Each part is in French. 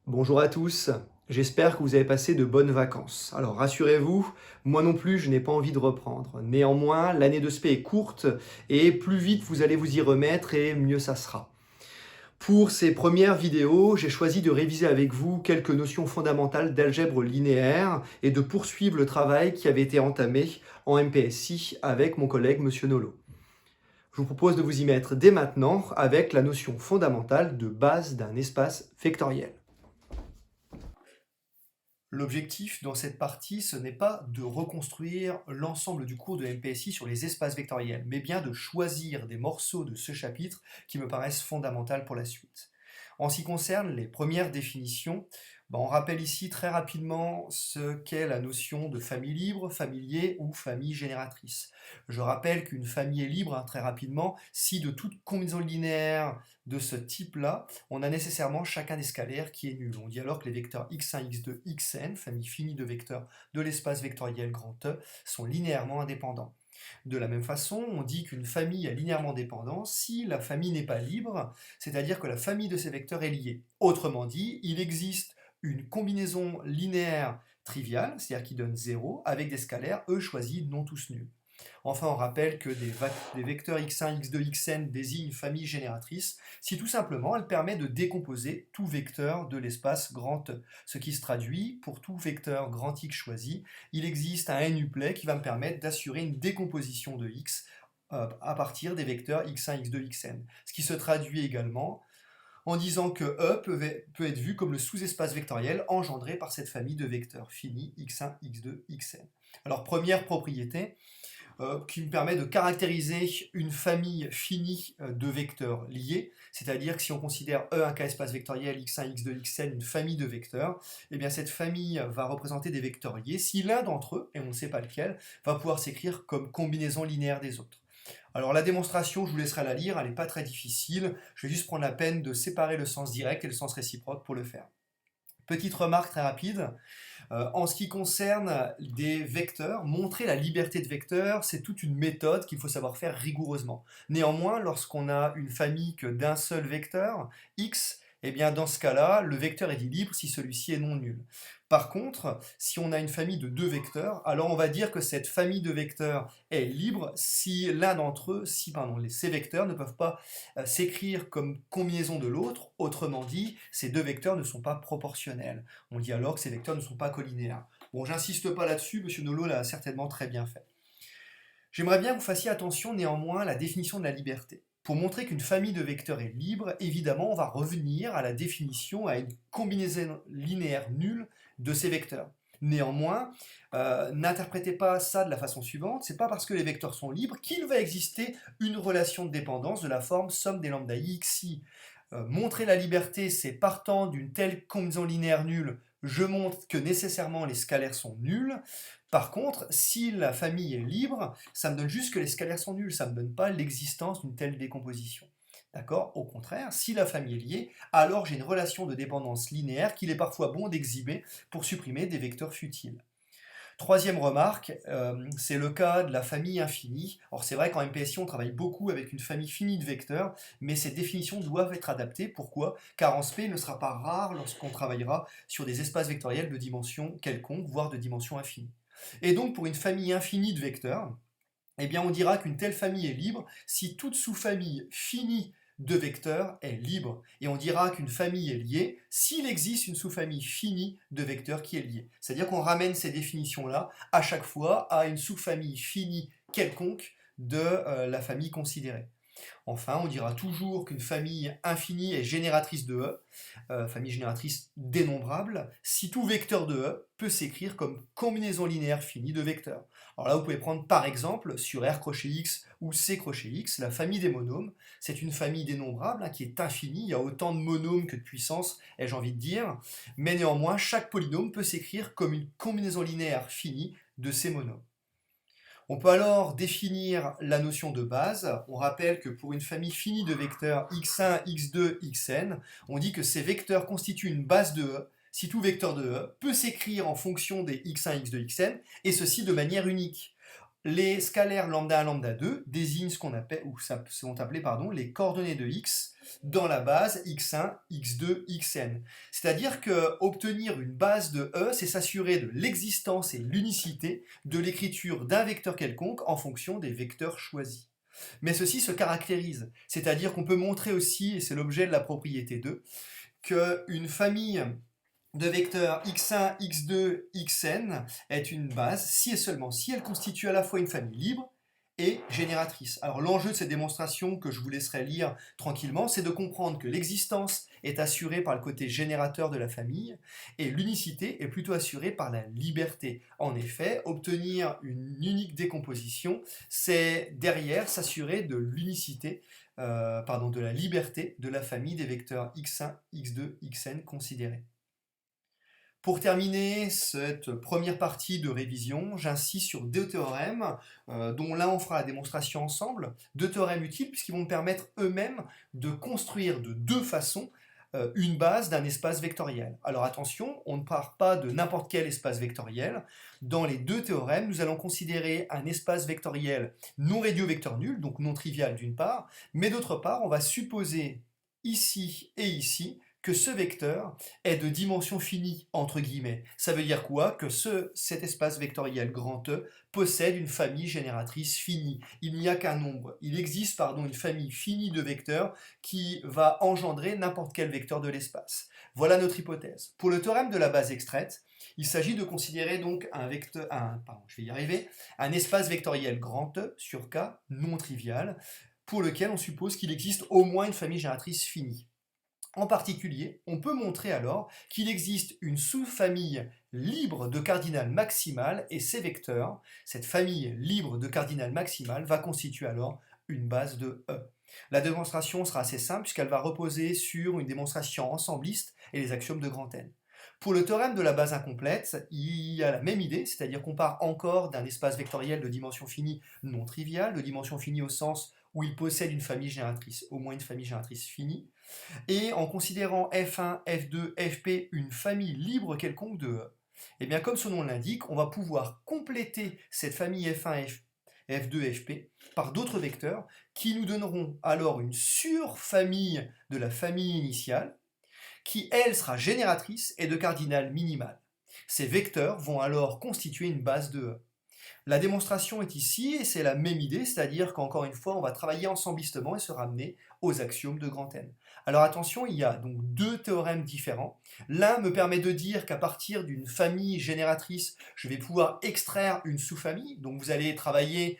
Bonjour à tous, j'espère que vous avez passé de bonnes vacances. Alors rassurez-vous, moi non plus je n'ai pas envie de reprendre. Néanmoins, l'année de spé est courte et plus vite vous allez vous y remettre et mieux ça sera. Pour ces premières vidéos, j'ai choisi de réviser avec vous quelques notions fondamentales d'algèbre linéaire et de poursuivre le travail qui avait été entamé en MPSI avec mon collègue Monsieur Nolo. Je vous propose de vous y mettre dès maintenant avec la notion fondamentale de base d'un espace vectoriel. L'objectif dans cette partie, ce n'est pas de reconstruire l'ensemble du cours de MPSI sur les espaces vectoriels, mais bien de choisir des morceaux de ce chapitre qui me paraissent fondamentaux pour la suite. En ce qui concerne les premières définitions, on rappelle ici très rapidement ce qu'est la notion de famille libre, familier ou famille génératrice. Je rappelle qu'une famille est libre, très rapidement, si de toute combinaison linéaire de ce type-là, on a nécessairement chacun des scalaires qui est nul. On dit alors que les vecteurs x1, x2, xn, famille finie de vecteurs de l'espace vectoriel grand E, sont linéairement indépendants. De la même façon, on dit qu'une famille est linéairement dépendante si la famille n'est pas libre, c'est-à-dire que la famille de ces vecteurs est liée. Autrement dit, il existe une combinaison linéaire triviale, c'est-à-dire qui donne 0, avec des scalaires E choisis non tous nuls. Enfin, on rappelle que des vecteurs x1, x2, xn désignent une famille génératrice si tout simplement elle permet de décomposer tout vecteur de l'espace grand E. Ce qui se traduit, pour tout vecteur grand X choisi, il existe un n-uplet qui va me permettre d'assurer une décomposition de x à partir des vecteurs x1, x2, xn. Ce qui se traduit également en disant que E peut être vu comme le sous-espace vectoriel engendré par cette famille de vecteurs finis x1, x2, xn. Alors première propriété, qui me permet de caractériser une famille finie de vecteurs liés, c'est-à-dire que si on considère E un cas-espace vectoriel x1, x2, xn, une famille de vecteurs, eh bien cette famille va représenter des vecteurs liés si l'un d'entre eux, et on ne sait pas lequel, va pouvoir s'écrire comme combinaison linéaire des autres. Alors la démonstration, je vous laisserai la lire, elle n'est pas très difficile, je vais juste prendre la peine de séparer le sens direct et le sens réciproque pour le faire. Petite remarque très rapide, en ce qui concerne des vecteurs, montrer la liberté de vecteurs, c'est toute une méthode qu'il faut savoir faire rigoureusement. Néanmoins, lorsqu'on a une famille que d'un seul vecteur, x, eh bien dans ce cas-là, le vecteur est dit libre si celui-ci est non nul. Par contre, si on a une famille de deux vecteurs, alors on va dire que cette famille de vecteurs est libre si l'un d'entre eux, ces vecteurs ne peuvent pas s'écrire comme combinaison de l'autre, autrement dit, ces deux vecteurs ne sont pas proportionnels. On dit alors que ces vecteurs ne sont pas collinéaires. Bon, j'insiste pas là-dessus, Monsieur Nolo l'a certainement très bien fait. J'aimerais bien que vous fassiez attention néanmoins à la définition de la liberté. Pour montrer qu'une famille de vecteurs est libre, évidemment, on va revenir à la définition, à une combinaison linéaire nulle de ces vecteurs. Néanmoins, n'interprétez pas ça de la façon suivante, c'est pas parce que les vecteurs sont libres qu'il va exister une relation de dépendance de la forme somme des lambda i xi. Montrer la liberté, c'est partant d'une telle combinaison linéaire nulle, je montre que nécessairement les scalaires sont nuls. Par contre, si la famille est libre, ça me donne juste que les scalaires sont nuls, ça ne me donne pas l'existence d'une telle décomposition. D'accord? Au contraire, si la famille est liée, alors j'ai une relation de dépendance linéaire qu'il est parfois bon d'exhiber pour supprimer des vecteurs futiles. Troisième remarque, c'est le cas de la famille infinie. Alors c'est vrai qu'en MPSI, on travaille beaucoup avec une famille finie de vecteurs, mais ces définitions doivent être adaptées. Pourquoi? Car en SP, il ne sera pas rare lorsqu'on travaillera sur des espaces vectoriels de dimension quelconque, voire de dimension infinie. Et donc pour une famille infinie de vecteurs, eh bien on dira qu'une telle famille est libre si toute sous-famille finie de vecteurs est libre. Et on dira qu'une famille est liée s'il existe une sous-famille finie de vecteurs qui est liée. C'est-à-dire qu'on ramène ces définitions-là à chaque fois à une sous-famille finie quelconque de la famille considérée. Enfin, on dira toujours qu'une famille infinie est génératrice de E, famille génératrice dénombrable, si tout vecteur de E peut s'écrire comme combinaison linéaire finie de vecteurs. Alors là, vous pouvez prendre par exemple sur R crochet X ou C crochet X, la famille des monômes. C'est une famille dénombrable qui est infinie, il y a autant de monômes que de puissance, ai-je envie de dire, mais néanmoins, chaque polynôme peut s'écrire comme une combinaison linéaire finie de ces monômes. On peut alors définir la notion de base. On rappelle que pour une famille finie de vecteurs x1, x2, xn, on dit que ces vecteurs constituent une base de E si tout vecteur de E peut s'écrire en fonction des x1, x2, xn, et ceci de manière unique. Les scalaires lambda 1, lambda 2 désignent ce qu'on appelle, ou sont appelés, les coordonnées de x dans la base x1, x2, xn. C'est-à-dire que obtenir une base de E, c'est s'assurer de l'existence et l'unicité de l'écriture d'un vecteur quelconque en fonction des vecteurs choisis. Mais ceci se caractérise, c'est-à-dire qu'on peut montrer aussi, et c'est l'objet de la propriété 2, qu'une famille de vecteurs x1, x2, xn est une base si et seulement si elle constitue à la fois une famille libre et génératrice. Alors l'enjeu de cette démonstration que je vous laisserai lire tranquillement, c'est de comprendre que l'existence est assurée par le côté générateur de la famille et l'unicité est plutôt assurée par la liberté. En effet, obtenir une unique décomposition, c'est derrière s'assurer de l'unicité, de la liberté de la famille des vecteurs x1, x2, xn considérés. Pour terminer cette première partie de révision, j'insiste sur deux théorèmes, dont l'un on fera la démonstration ensemble, deux théorèmes utiles puisqu'ils vont me permettre eux-mêmes de construire de deux façons une base d'un espace vectoriel. Alors attention, on ne part pas de n'importe quel espace vectoriel. Dans les deux théorèmes, nous allons considérer un espace vectoriel non réduit au vecteur nul, donc non trivial d'une part, mais d'autre part, on va supposer ici et ici que ce vecteur est de dimension finie, entre guillemets. Ça veut dire quoi? Que cet espace vectoriel grand E possède une famille génératrice finie. Il n'y a qu'un nombre. Il existe une famille finie de vecteurs qui va engendrer n'importe quel vecteur de l'espace. Voilà notre hypothèse. Pour le théorème de la base extraite, il s'agit de considérer donc un espace vectoriel grand E sur K non trivial, pour lequel on suppose qu'il existe au moins une famille génératrice finie. En particulier, on peut montrer alors qu'il existe une sous-famille libre de cardinal maximal et ces vecteurs, cette famille libre de cardinal maximal, va constituer alors une base de E. La démonstration sera assez simple puisqu'elle va reposer sur une démonstration ensembliste et les axiomes de grand N. Pour le théorème de la base incomplète, il y a la même idée, c'est-à-dire qu'on part encore d'un espace vectoriel de dimension finie non trivial, de dimension finie au sens où il possède une famille génératrice, au moins une famille génératrice finie, et en considérant F1, F2, Fp une famille libre quelconque de E. Et bien comme son nom l'indique, on va pouvoir compléter cette famille F1, F2, Fp par d'autres vecteurs qui nous donneront alors une surfamille de la famille initiale qui, elle, sera génératrice et de cardinal minimal. Ces vecteurs vont alors constituer une base de E. La démonstration est ici et c'est la même idée, c'est-à-dire qu'encore une fois, on va travailler ensemblistement et se ramener aux axiomes de grand N. Alors attention, il y a donc deux théorèmes différents. L'un me permet de dire qu'à partir d'une famille génératrice, je vais pouvoir extraire une sous-famille. Donc vous allez travailler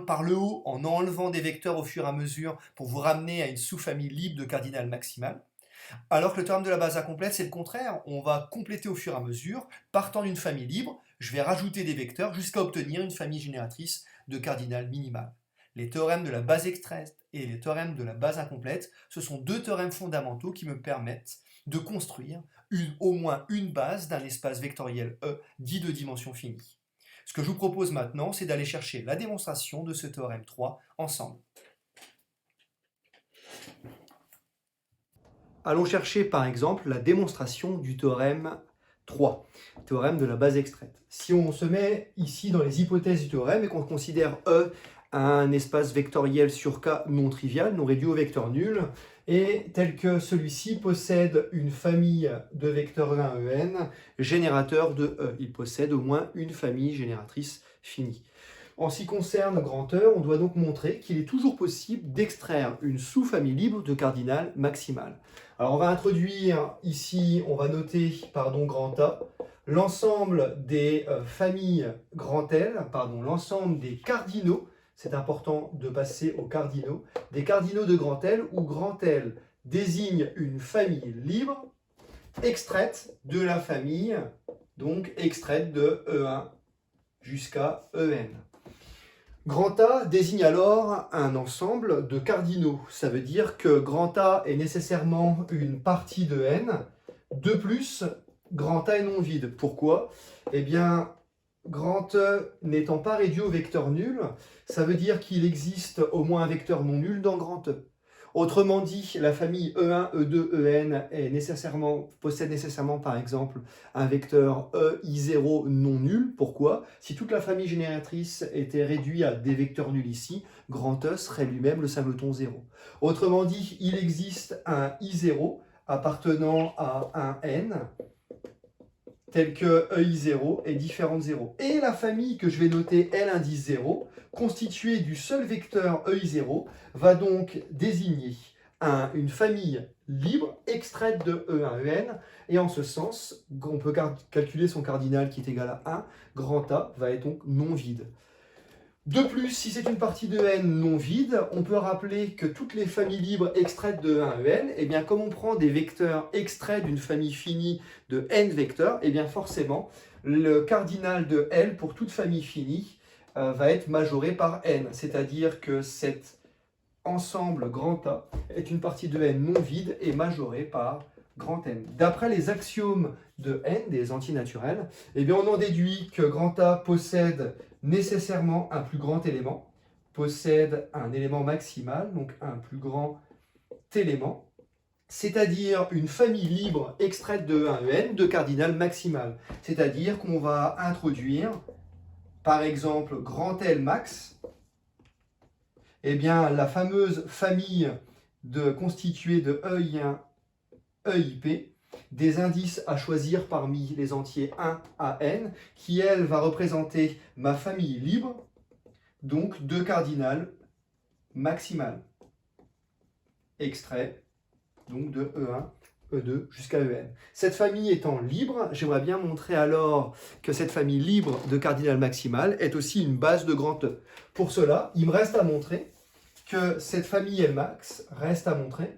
par le haut en enlevant des vecteurs au fur et à mesure pour vous ramener à une sous-famille libre de cardinal maximal. Alors que le théorème de la base incomplète, c'est le contraire. On va compléter au fur et à mesure, partant d'une famille libre, je vais rajouter des vecteurs jusqu'à obtenir une famille génératrice de cardinal minimal. Les théorèmes de la base extraite et les théorèmes de la base incomplète, ce sont deux théorèmes fondamentaux qui me permettent de construire au moins une base d'un espace vectoriel E dit de dimension finie. Ce que je vous propose maintenant, c'est d'aller chercher la démonstration de ce théorème 3 ensemble. Allons chercher par exemple la démonstration du théorème 3, théorème de la base extraite. Si on se met ici dans les hypothèses du théorème et qu'on considère E un espace vectoriel sur K non trivial, non réduit au vecteur nul, et tel que celui-ci possède une famille de vecteurs E1, En, générateur de E. Il possède au moins une famille génératrice finie. En ce qui concerne grand E, on doit donc montrer qu'il est toujours possible d'extraire une sous-famille libre de cardinal maximal. Alors on va introduire ici, on va noter grand A, l'ensemble des familles grand L, l'ensemble des cardinaux, c'est important de passer aux cardinaux, des cardinaux de grand L où grand L désigne une famille libre extraite de la famille, donc extraite de E1 jusqu'à En. Grand A désigne alors un ensemble de cardinaux. Ça veut dire que grand A est nécessairement une partie de N. De plus, grand A est non vide. Pourquoi? Eh bien, grand E n'étant pas réduit au vecteur nul, ça veut dire qu'il existe au moins un vecteur non nul dans grand E. Autrement dit, la famille E1, E2, En possède nécessairement, par exemple, un vecteur EI0 non nul. Pourquoi? Si toute la famille génératrice était réduite à des vecteurs nuls ici, grand E serait lui-même le singleton 0. Autrement dit, il existe un I0 appartenant à un N, tel que EI0 est différent de 0. Et la famille que je vais noter L indice 0, constituée du seul vecteur EI0, va donc désigner une famille libre extraite de E1, En, et en ce sens, on peut calculer son cardinal qui est égal à 1, grand A va être donc non vide. De plus, si c'est une partie de n non vide, on peut rappeler que toutes les familles libres extraites de 1 en, eh bien, comme on prend des vecteurs extraits d'une famille finie de n vecteurs, eh bien forcément, le cardinal de L pour toute famille finie va être majoré par n, c'est-à-dire que cet ensemble grand A est une partie de n non vide et majoré par grand N. D'après les axiomes de n, des antinaturels, eh bien, on en déduit que grand A possède nécessairement un plus grand élément, possède un élément maximal, donc un plus grand élément, c'est-à-dire une famille libre extraite de 1 en de cardinal maximal. C'est-à-dire qu'on va introduire, par exemple, grand L max, eh bien, la fameuse famille constituée de EI1, EIP, des indices à choisir parmi les entiers 1 à n, qui, elle, va représenter ma famille libre, donc de cardinal maximal, extrait donc de E1, E2 jusqu'à En. Cette famille étant libre, j'aimerais bien montrer alors que cette famille libre de cardinal maximal est aussi une base de grand E. Pour cela, il me reste à montrer que cette famille Lmax reste à montrer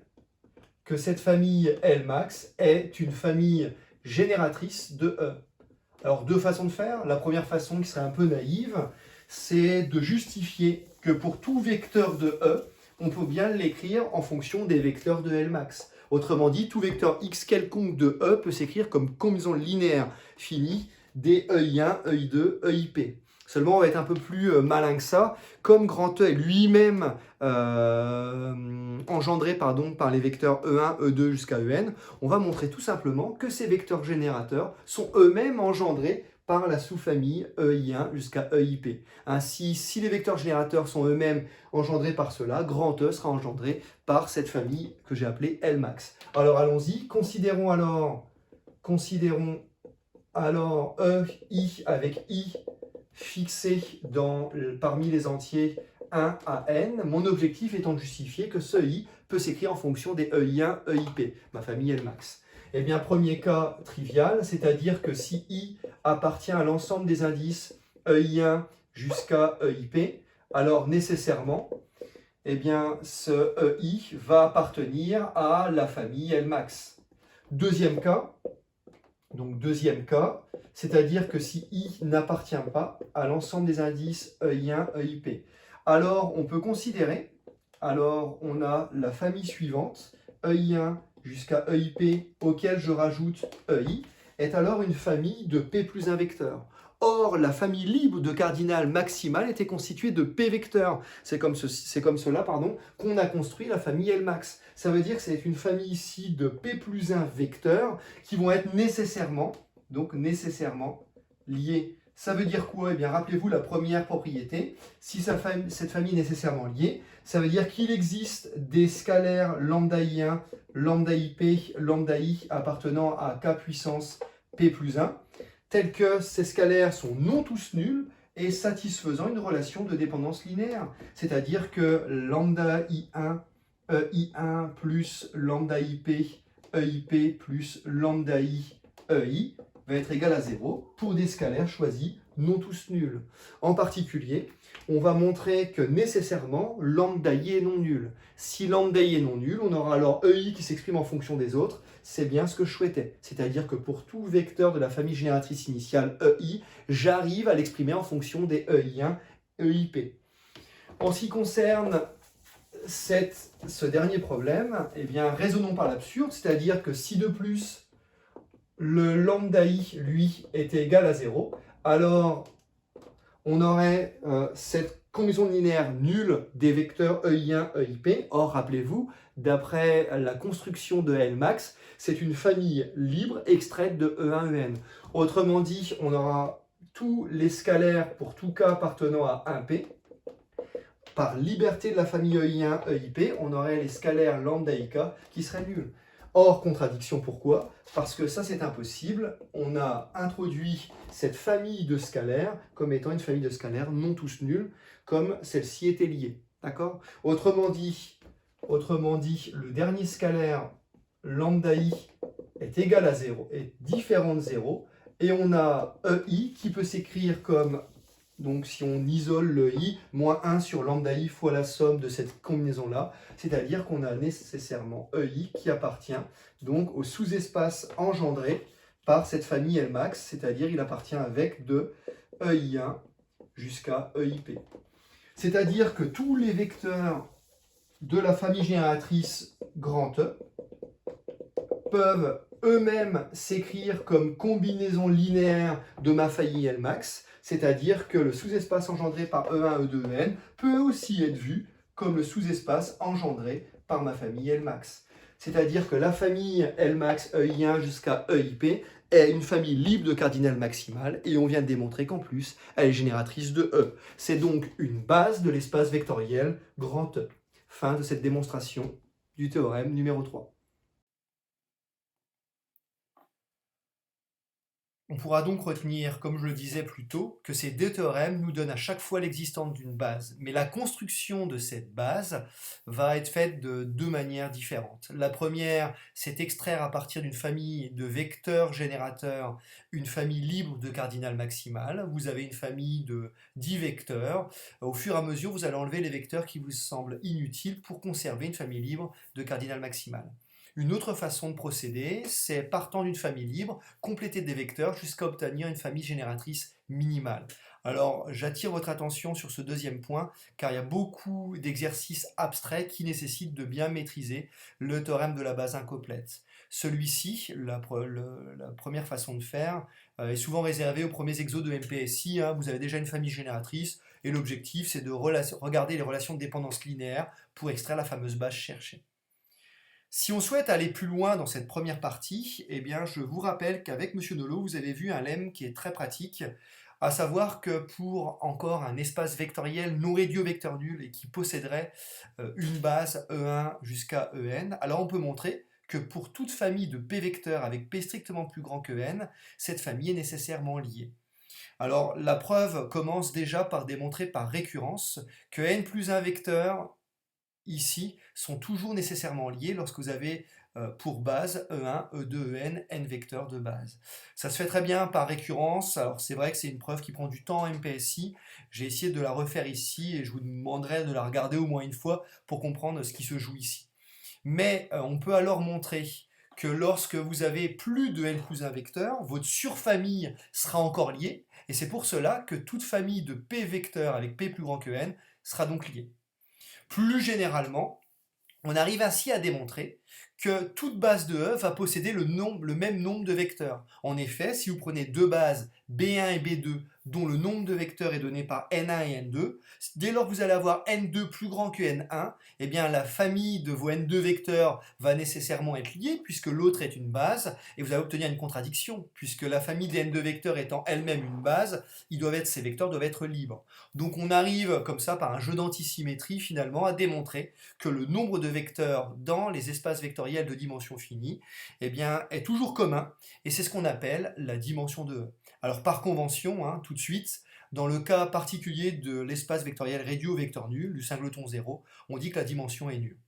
que cette famille Lmax est une famille génératrice de E. Alors, deux façons de faire. La première façon, qui serait un peu naïve, c'est de justifier que pour tout vecteur de E, on peut bien l'écrire en fonction des vecteurs de Lmax. Autrement dit, tout vecteur x quelconque de E peut s'écrire comme combinaison linéaire finie des EI1, EI2, EIP. Seulement, on va être un peu plus malin que ça. Comme grand E est lui-même engendré par les vecteurs E1, E2 jusqu'à En, on va montrer tout simplement que ces vecteurs générateurs sont eux-mêmes engendrés par la sous-famille EI1 jusqu'à EIP. Ainsi, si les vecteurs générateurs sont eux-mêmes engendrés par cela, grand E sera engendré par cette famille que j'ai appelée Lmax. Alors allons-y, considérons alors EI avec I fixé parmi les entiers 1 à n, mon objectif étant de justifier que ce i peut s'écrire en fonction des EI1, EIP, ma famille Lmax. Eh bien, premier cas trivial, c'est-à-dire que si i appartient à l'ensemble des indices EI1 jusqu'à EIP, alors nécessairement, eh bien, ce EI va appartenir à la famille Lmax. Deuxième cas, c'est-à-dire que si i n'appartient pas à l'ensemble des indices EI1, EIP, alors on peut considérer, on a la famille suivante, EI1 jusqu'à EIP, auquel je rajoute EI, est alors une famille de P plus un vecteur. Or, la famille libre de cardinal maximal était constituée de P vecteurs. C'est comme cela qu'on a construit la famille Lmax. Ça veut dire que c'est une famille ici de P plus 1 vecteurs qui vont être nécessairement liés. Ça veut dire quoi? Eh bien, rappelez-vous la première propriété. Si cette famille est nécessairement liée, ça veut dire qu'il existe des scalaires lambda I1, lambda IP, lambda I appartenant à K puissance P plus 1, tels que ces scalaires sont non tous nuls et satisfaisant une relation de dépendance linéaire. C'est-à-dire que lambda I1, EI1 plus lambda IP, EIP plus lambda I, EI va être égal à 0 pour des scalaires choisis non tous nuls. En particulier, on va montrer que nécessairement lambda I est non nul. Si lambda I est non nul, on aura alors EI qui s'exprime en fonction des autres. C'est bien ce que je souhaitais. C'est-à-dire que pour tout vecteur de la famille génératrice initiale EI, j'arrive à l'exprimer en fonction des EI1, EIP. En ce qui concerne ce dernier problème, eh bien, raisonnons par l'absurde, c'est-à-dire que si de plus le lambda I, lui, était égal à 0, alors on aurait cette Combinaison linéaire nulle des vecteurs EI1, EIP. Or, rappelez-vous, d'après la construction de Lmax, c'est une famille libre extraite de E1, En. Autrement dit, on aura tous les scalaires pour tout cas appartenant à 1P. Par liberté de la famille EI1, EIP, on aurait les scalaires lambda IK qui seraient nuls. Or, contradiction, pourquoi? Parce que ça, c'est impossible. On a introduit cette famille de scalaires comme étant une famille de scalaires non tous nuls, comme celle-ci était liée. D'accord? Autrement dit, le dernier scalaire lambda I est égal à 0, est différent de 0, et on a EI qui peut s'écrire comme, donc si on isole le I, moins 1 sur lambda I fois la somme de cette combinaison-là, c'est-à-dire qu'on a nécessairement EI qui appartient donc au sous-espace engendré par cette famille Lmax, c'est-à-dire il appartient avec de EI1 jusqu'à EIP. C'est-à-dire que tous les vecteurs de la famille génératrice grand E peuvent eux-mêmes s'écrire comme combinaison linéaire de ma famille Lmax, c'est-à-dire que le sous-espace engendré par E1, E2, En peut aussi être vu comme le sous-espace engendré par ma famille Lmax. C'est-à-dire que la famille Lmax EI1 jusqu'à EIP est une famille libre de cardinal maximal, et on vient de démontrer qu'en plus, elle est génératrice de E. C'est donc une base de l'espace vectoriel grand E. Fin de cette démonstration du théorème numéro 3. On pourra donc retenir, comme je le disais plus tôt, que ces deux théorèmes nous donnent à chaque fois l'existence d'une base. Mais la construction de cette base va être faite de deux manières différentes. La première, c'est extraire à partir d'une famille de vecteurs générateurs une famille libre de cardinal maximal. Vous avez une famille de 10 vecteurs. Au fur et à mesure, vous allez enlever les vecteurs qui vous semblent inutiles pour conserver une famille libre de cardinal maximal. Une autre façon de procéder, c'est partant d'une famille libre, compléter des vecteurs jusqu'à obtenir une famille génératrice minimale. Alors, j'attire votre attention sur ce deuxième point, car il y a beaucoup d'exercices abstraits qui nécessitent de bien maîtriser le théorème de la base incomplète. Celui-ci, la première façon de faire, est souvent réservée aux premiers exos de MPSI. Vous avez déjà une famille génératrice, et l'objectif, c'est de regarder les relations de dépendance linéaire pour extraire la fameuse base cherchée. Si on souhaite aller plus loin dans cette première partie, eh bien, je vous rappelle qu'avec Monsieur Nolot, vous avez vu un lemme qui est très pratique, à savoir que pour encore un espace vectoriel non réduit au vecteur nul et qui posséderait une base E1 jusqu'à En, alors on peut montrer que pour toute famille de P vecteurs avec P strictement plus grand que N, cette famille est nécessairement liée. Alors la preuve commence déjà par démontrer par récurrence que N plus un vecteur ici sont toujours nécessairement liés lorsque vous avez pour base E1, E2, En, N vecteurs de base. Ça se fait très bien par récurrence, alors c'est vrai que c'est une preuve qui prend du temps en MPSI, j'ai essayé de la refaire ici et je vous demanderai de la regarder au moins une fois pour comprendre ce qui se joue ici. Mais on peut alors montrer que lorsque vous avez plus de N plus 1 vecteurs, votre surfamille sera encore liée, et c'est pour cela que toute famille de P vecteurs avec P plus grand que N sera donc liée. Plus généralement, on arrive ainsi à démontrer que toute base de E va posséder le même nombre de vecteurs. En effet, si vous prenez deux bases B1 et B2 dont le nombre de vecteurs est donné par N1 et N2, dès lors que vous allez avoir N2 plus grand que N1, eh bien la famille de vos N2 vecteurs va nécessairement être liée puisque l'autre est une base et vous allez obtenir une contradiction puisque la famille des N2 vecteurs étant elle-même une base, ces vecteurs doivent être libres. Donc on arrive comme ça par un jeu d'antisymétrie finalement à démontrer que le nombre de vecteurs dans les espaces vectoriels de dimension finie eh bien, est toujours commun et c'est ce qu'on appelle la dimension de E. Alors par convention, tout de suite, dans le cas particulier de l'espace vectoriel réduit au vecteur nul, du singleton 0, on dit que la dimension est nulle.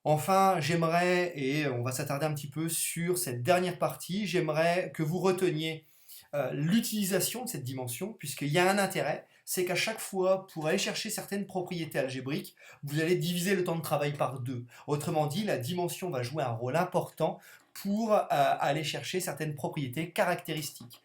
Enfin, j'aimerais, et on va s'attarder un petit peu sur cette dernière partie, j'aimerais que vous reteniez l'utilisation de cette dimension, puisqu'il y a un intérêt, c'est qu'à chaque fois, pour aller chercher certaines propriétés algébriques, vous allez diviser le temps de travail par 2. Autrement dit, la dimension va jouer un rôle important pour aller chercher certaines propriétés caractéristiques.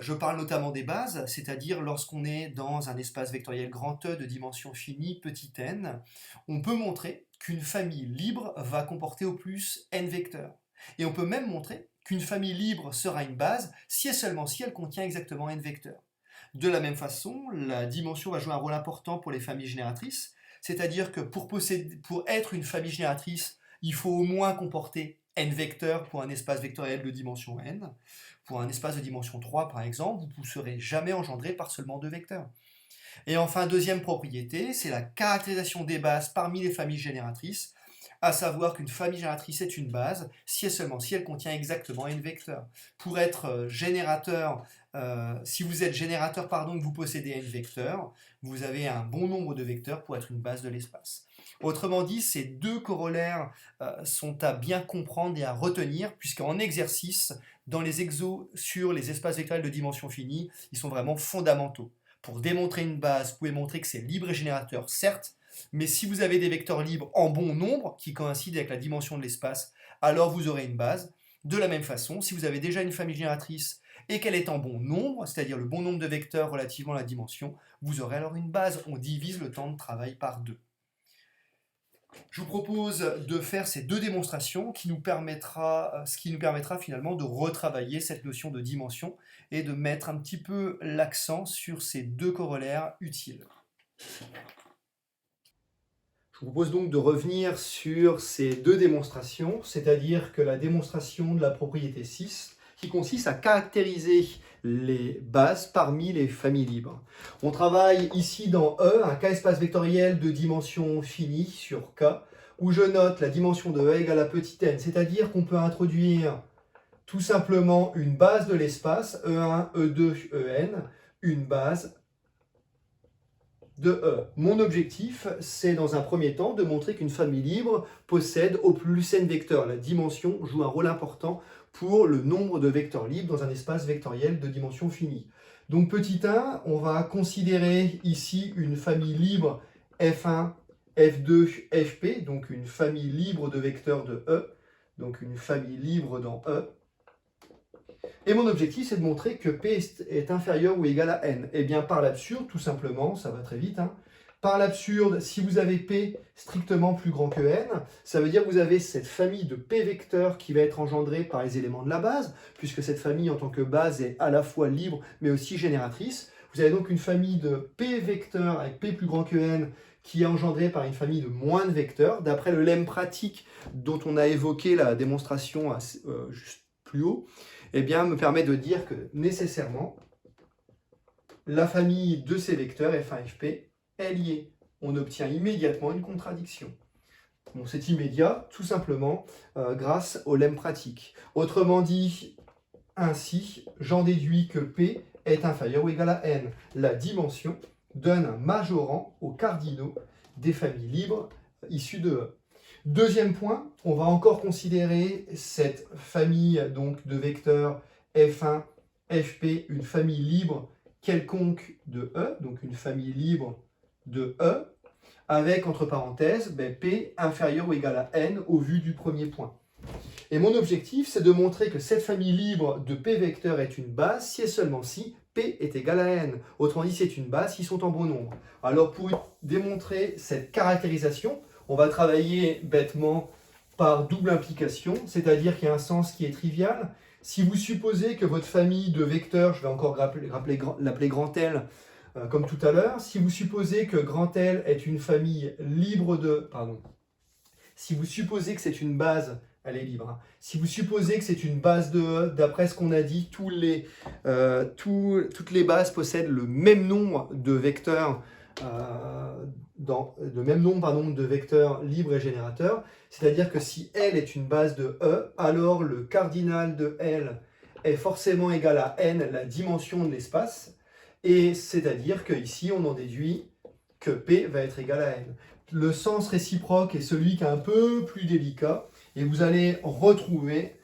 Je parle notamment des bases, c'est-à-dire lorsqu'on est dans un espace vectoriel grand E de dimension finie, petit n, on peut montrer qu'une famille libre va comporter au plus n vecteurs. Et on peut même montrer qu'une famille libre sera une base si et seulement si elle contient exactement n vecteurs. De la même façon, la dimension va jouer un rôle important pour les familles génératrices, c'est-à-dire que pour être une famille génératrice, il faut au moins comporter n vecteurs pour un espace vectoriel de dimension n. Pour un espace de dimension 3, par exemple, vous ne serez jamais engendré par seulement 2 vecteurs. Et enfin, deuxième propriété, c'est la caractérisation des bases parmi les familles génératrices, à savoir qu'une famille génératrice est une base si et seulement si elle contient exactement n vecteurs. Pour être générateur, si vous êtes générateur, pardon, que vous possédez n vecteurs, vous avez un bon nombre de vecteurs pour être une base de l'espace. Autrement dit, ces deux corollaires sont à bien comprendre et à retenir, puisqu'en exercice, dans les exos sur les espaces vectoriels de dimension finie, ils sont vraiment fondamentaux. Pour démontrer une base, vous pouvez montrer que c'est libre et générateur, certes, mais si vous avez des vecteurs libres en bon nombre, qui coïncident avec la dimension de l'espace, alors vous aurez une base. De la même façon, si vous avez déjà une famille génératrice et qu'elle est en bon nombre, c'est-à-dire le bon nombre de vecteurs relativement à la dimension, vous aurez alors une base. On divise le temps de travail par 2. Je vous propose de faire ces deux démonstrations ce qui nous permettra finalement de retravailler cette notion de dimension et de mettre un petit peu l'accent sur ces deux corollaires utiles. Je vous propose donc de revenir sur ces deux démonstrations, c'est-à-dire que la démonstration de la propriété 6, qui consiste à caractériser les bases parmi les familles libres. On travaille ici dans E, un K-espace vectoriel de dimension finie sur K, où je note la dimension de E égale à petit n, c'est-à-dire qu'on peut introduire tout simplement une base de l'espace, E1, E2, En, une base de E. Mon objectif, c'est dans un premier temps de montrer qu'une famille libre possède au plus n vecteurs. La dimension joue un rôle important pour le nombre de vecteurs libres dans un espace vectoriel de dimension finie. Donc petit 1, on va considérer ici une famille libre F1, F2, Fp, donc une famille libre de vecteurs de E, donc une famille libre dans E. Et mon objectif, c'est de montrer que P est inférieur ou égal à N. Et bien par l'absurde, tout simplement, ça va très vite, par l'absurde, si vous avez P strictement plus grand que N, ça veut dire que vous avez cette famille de P vecteurs qui va être engendrée par les éléments de la base, puisque cette famille en tant que base est à la fois libre mais aussi génératrice. Vous avez donc une famille de P vecteurs avec P plus grand que N qui est engendrée par une famille de moins de vecteurs, d'après le lemme pratique dont on a évoqué la démonstration juste plus haut. Eh bien, me permet de dire que nécessairement, la famille de ces vecteurs F1, Fp est liée. On obtient immédiatement une contradiction. Bon, c'est immédiat, tout simplement, grâce au lemme pratique. Autrement dit, ainsi, j'en déduis que P est inférieur ou égal à N. La dimension donne un majorant aux cardinaux des familles libres issues de E. Deuxième point, on va encore considérer cette famille donc, de vecteurs F1, Fp, une famille libre quelconque de E, donc une famille libre de E, avec entre parenthèses P inférieur ou égal à N au vu du premier point. Et mon objectif, c'est de montrer que cette famille libre de P vecteurs est une base si et seulement si P est égal à N. Autrement dit, c'est une base s'ils sont en bon nombre. Alors pour démontrer cette caractérisation, on va travailler bêtement par double implication, c'est-à-dire qu'il y a un sens qui est trivial. Si vous supposez que votre famille de vecteurs, je vais encore l'appeler grand L, comme tout à l'heure, si vous supposez que grand L est une famille libre de... Si vous supposez que c'est une base, elle est libre, si vous supposez que c'est une base de E, d'après ce qu'on a dit, toutes les bases possèdent le même nombre de vecteurs de vecteurs libres et générateurs, c'est-à-dire que si L est une base de E, alors le cardinal de L est forcément égal à N, la dimension de l'espace, et c'est-à-dire qu'ici on en déduit que P va être égal à N. Le sens réciproque est celui qui est un peu plus délicat, et vous allez retrouver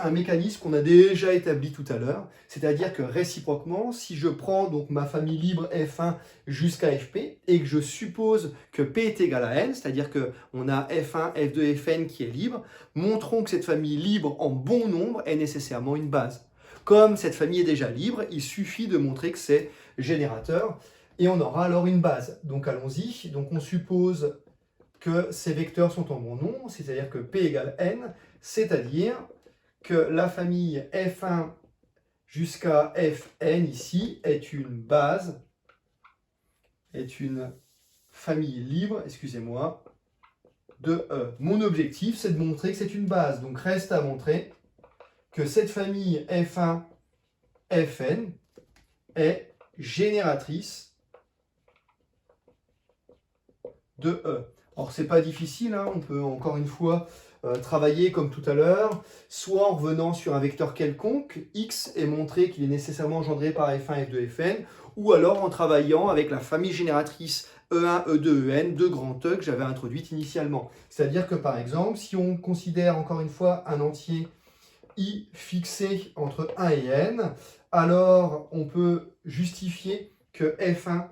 un mécanisme qu'on a déjà établi tout à l'heure, c'est-à-dire que réciproquement, si je prends donc ma famille libre F1 jusqu'à Fp et que je suppose que P est égal à N, c'est-à-dire qu'on a F1, F2, Fn qui est libre, montrons que cette famille libre en bon nombre est nécessairement une base. Comme cette famille est déjà libre, il suffit de montrer que c'est générateur et on aura alors une base. Donc allons-y, donc on suppose que ces vecteurs sont en bon nombre, c'est-à-dire que P égale N, c'est-à-dire que la famille F1 jusqu'à Fn ici est une base, est une famille libre, excusez-moi, de E. Mon objectif, c'est de montrer que c'est une base. Donc reste à montrer que cette famille F1, Fn est génératrice de E. Alors c'est pas difficile, hein, on peut encore une fois travailler comme tout à l'heure, soit en revenant sur un vecteur quelconque, x, et montrer qu'il est nécessairement engendré par F1, F2, Fn, ou alors en travaillant avec la famille génératrice E1, E2, En de grand E que j'avais introduite initialement. C'est-à-dire que par exemple, si on considère encore une fois un entier i fixé entre 1 et n, alors on peut justifier que F1,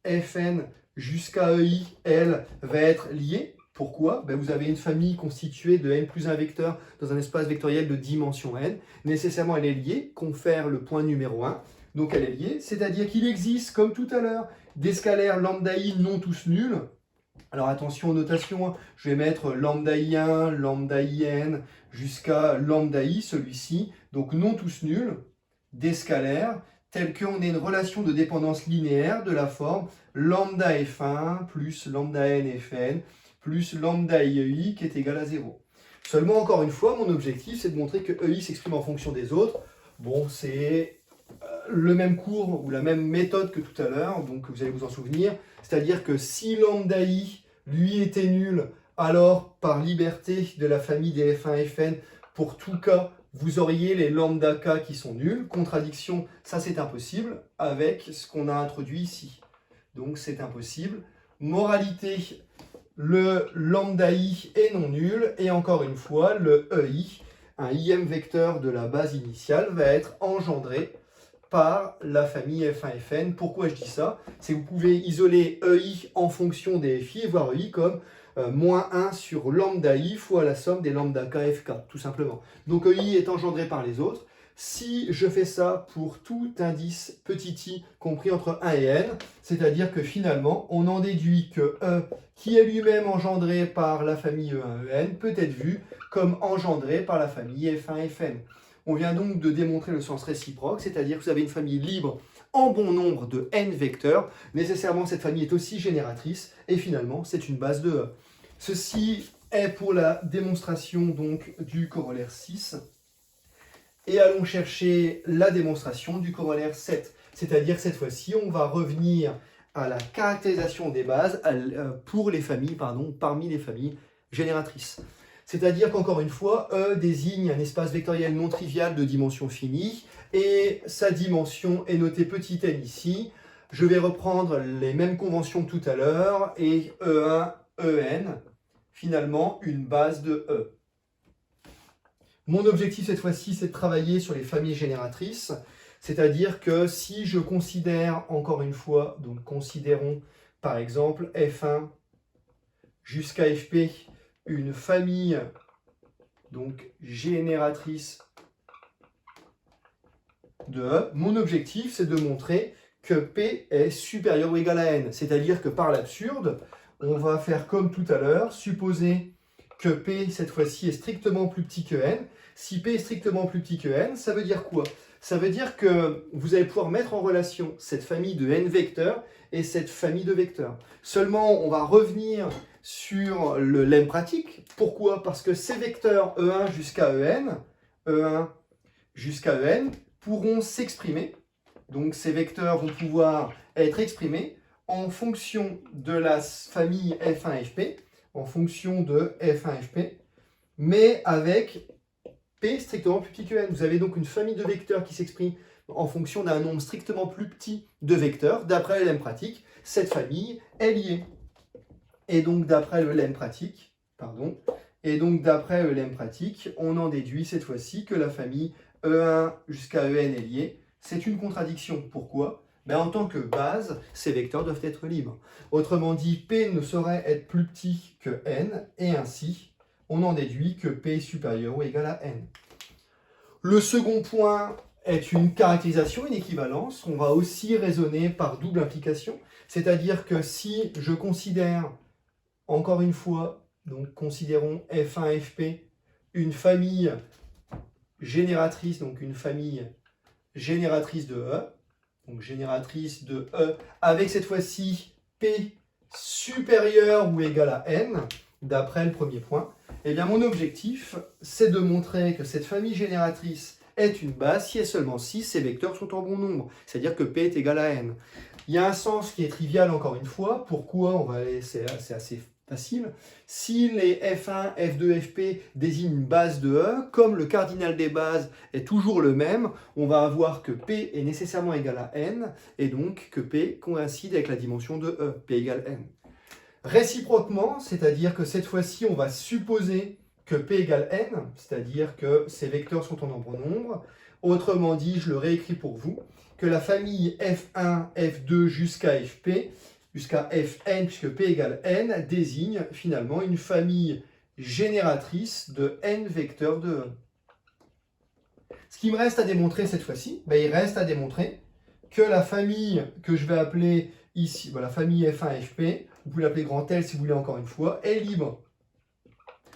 Fn jusqu'à EI, elle, va être liée. Pourquoi? Ben vous avez une famille constituée de n plus 1 vecteurs dans un espace vectoriel de dimension n. Nécessairement, elle est liée, confère le point numéro 1. Donc elle est liée, c'est-à-dire qu'il existe, comme tout à l'heure, des scalaires lambda i non tous nuls. Alors attention aux notations, je vais mettre lambda i1, lambda in, jusqu'à lambda i, celui-ci. Donc non tous nuls, des scalaires, tels qu'on ait une relation de dépendance linéaire de la forme lambda f1 plus lambda n fn plus lambda iei qui est égal à 0. Seulement, encore une fois, mon objectif, c'est de montrer que ei s'exprime en fonction des autres. Bon, c'est le même cours ou la même méthode que tout à l'heure, donc vous allez vous en souvenir. C'est-à-dire que si lambda i, lui, était nul, alors par liberté de la famille des f1, fn, pour tout cas, vous auriez les lambda k qui sont nuls. Contradiction, ça c'est impossible avec ce qu'on a introduit ici. Donc c'est impossible. Moralité, le lambda i est non nul. Et encore une fois, le ei, un im vecteur de la base initiale, va être engendré par la famille F1, Fn. Pourquoi je dis ça? C'est que vous pouvez isoler ei en fonction des fi et voir ei comme moins 1 sur lambda i fois la somme des lambda k fk, tout simplement. Donc ei est engendré par les autres. Si je fais ça pour tout indice petit i compris entre 1 et n, c'est-à-dire que finalement, on en déduit que E, qui est lui-même engendré par la famille E1, En, peut être vu comme engendré par la famille F1, Fn. On vient donc de démontrer le sens réciproque, c'est-à-dire que vous avez une famille libre en bon nombre de n vecteurs. Nécessairement, cette famille est aussi génératrice, et finalement, c'est une base de E. Ceci est pour la démonstration donc du corollaire 6. Et allons chercher la démonstration du corollaire 7. C'est-à-dire que cette fois-ci, on va revenir à la caractérisation des bases pour les familles, parmi les familles génératrices. C'est-à-dire qu'encore une fois, E désigne un espace vectoriel non trivial de dimension finie, et sa dimension est notée petit n ici. Je vais reprendre les mêmes conventions que tout à l'heure, et E1, En, finalement, une base de E. Mon objectif cette fois-ci, c'est de travailler sur les familles génératrices, c'est-à-dire que si je considère, encore une fois, donc considérons par exemple F1 jusqu'à Fp, une famille donc génératrice de E, mon objectif c'est de montrer que P est supérieur ou égal à N, c'est-à-dire que par l'absurde, on va faire comme tout à l'heure, supposer que P cette fois-ci est strictement plus petit que N. Si P est strictement plus petit que N, ça veut dire quoi? Ça veut dire que vous allez pouvoir mettre en relation cette famille de N vecteurs et cette famille de vecteurs. Seulement, on va revenir sur le lemme pratique. Pourquoi? Parce que ces vecteurs E1 jusqu'à E1 jusqu'à En pourront s'exprimer. Donc ces vecteurs vont pouvoir être exprimés en fonction de la famille F1-Fp, en fonction de F1-Fp, mais avec P strictement plus petit que N. Vous avez donc une famille de vecteurs qui s'exprime en fonction d'un nombre strictement plus petit de vecteurs. D'après le lemme pratique, cette famille est liée. Et donc d'après le lemme pratique, on en déduit cette fois-ci que la famille E1 jusqu'à En est liée. C'est une contradiction. Pourquoi? Ben, en tant que base, ces vecteurs doivent être libres. Autrement dit, P ne saurait être plus petit que N, et ainsi, on en déduit que P est supérieur ou égal à N. Le second point est une caractérisation, une équivalence. On va aussi raisonner par double implication, c'est-à-dire que si je considère, encore une fois, donc considérons F1, Fp, une famille génératrice, donc une famille génératrice de E, donc génératrice de E, avec cette fois-ci P supérieur ou égal à N, d'après le premier point, eh bien mon objectif, c'est de montrer que cette famille génératrice est une base si et seulement si ces vecteurs sont en bon nombre, c'est-à-dire que P est égal à N. Il y a un sens qui est trivial encore une fois. Pourquoi? C'est assez facile. Si les F1, F2, Fp désignent une base de E, comme le cardinal des bases est toujours le même, on va avoir que P est nécessairement égal à N, et donc que P coïncide avec la dimension de E, P égale N. Réciproquement, c'est-à-dire que cette fois-ci, on va supposer que P égale N, c'est-à-dire que ces vecteurs sont en bon nombre. Autrement dit, je le réécris pour vous, que la famille F1, F2 jusqu'à Fp, jusqu'à Fn, puisque P égale N, désigne finalement une famille génératrice de N vecteurs de E. Ce qui me reste à démontrer cette fois-ci, il reste à démontrer que la famille que je vais appeler ici, la famille F1, Fp, vous pouvez l'appeler grand L si vous voulez encore une fois, est libre.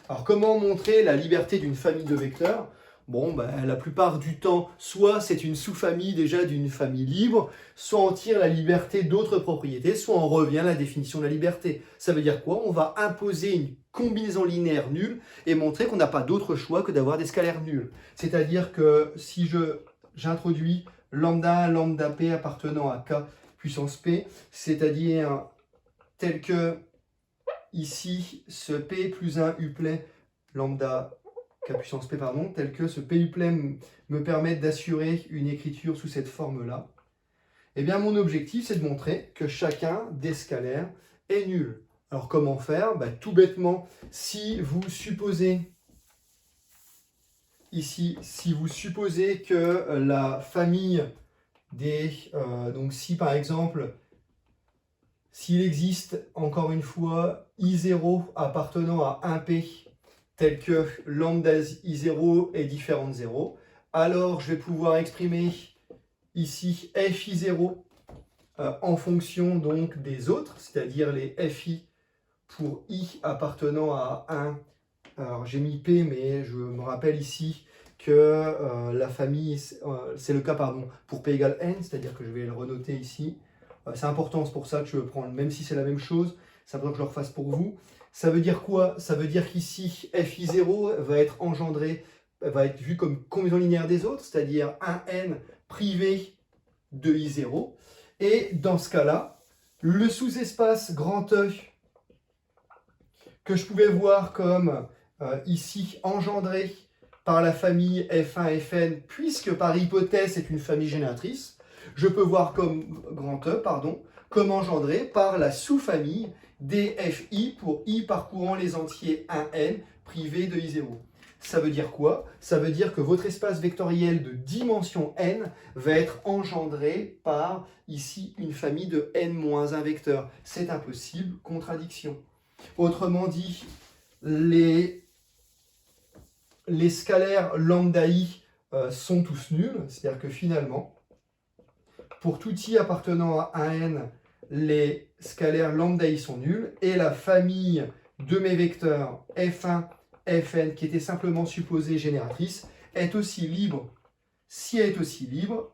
Alors comment montrer la liberté d'une famille de vecteurs? Bon, la plupart du temps, soit c'est une sous-famille déjà d'une famille libre, soit on tire la liberté d'autres propriétés, soit on revient à la définition de la liberté. Ça veut dire quoi? On va imposer une combinaison linéaire nulle et montrer qu'on n'a pas d'autre choix que d'avoir des scalaires nuls. C'est-à-dire que si j'introduis lambda 1, lambda p appartenant à k puissance p, c'est-à-dire tel que ici ce p plus 1 uplet lambda k puissance p, tel que ce p uplet me permette d'assurer une écriture sous cette forme-là, eh bien mon objectif c'est de montrer que chacun des scalaires est nul. Alors comment faire? Tout bêtement, si vous supposez ici, si vous supposez que la famille des... donc si par exemple, s'il existe encore une fois I0 appartenant à 1P, tel que lambda I0 est différent de 0, alors je vais pouvoir exprimer ici FI0 en fonction donc des autres, c'est-à-dire les FI pour I appartenant à 1. Alors j'ai mis P, mais je me rappelle ici que la famille, c'est le cas pour P égale N, c'est-à-dire que je vais le renoter ici. C'est important, c'est pour ça que je prends, même si c'est la même chose, c'est important que je le refasse pour vous. Ça veut dire quoi? Ça veut dire qu'ici, FI0 va être engendré, va être vu comme combinaison linéaire des autres, c'est-à-dire un N privé de I0. Et dans ce cas-là, le sous-espace grand E, que je pouvais voir comme ici engendré par la famille F1, Fn, puisque par hypothèse c'est une famille génératrice, je peux voir comme grand E, comme engendré par la sous-famille des Fi pour I parcourant les entiers 1n privés de I0. Ça veut dire quoi? Ça veut dire que votre espace vectoriel de dimension n va être engendré par, ici, une famille de n-1 vecteurs. C'est impossible, contradiction. Autrement dit, les scalaires lambda i sont tous nuls, c'est-à-dire que finalement, pour tout i appartenant à 1n, les scalaires lambda i sont nuls, et la famille de mes vecteurs f1, fn, qui était simplement supposée génératrice, est aussi libre. Si elle est aussi libre,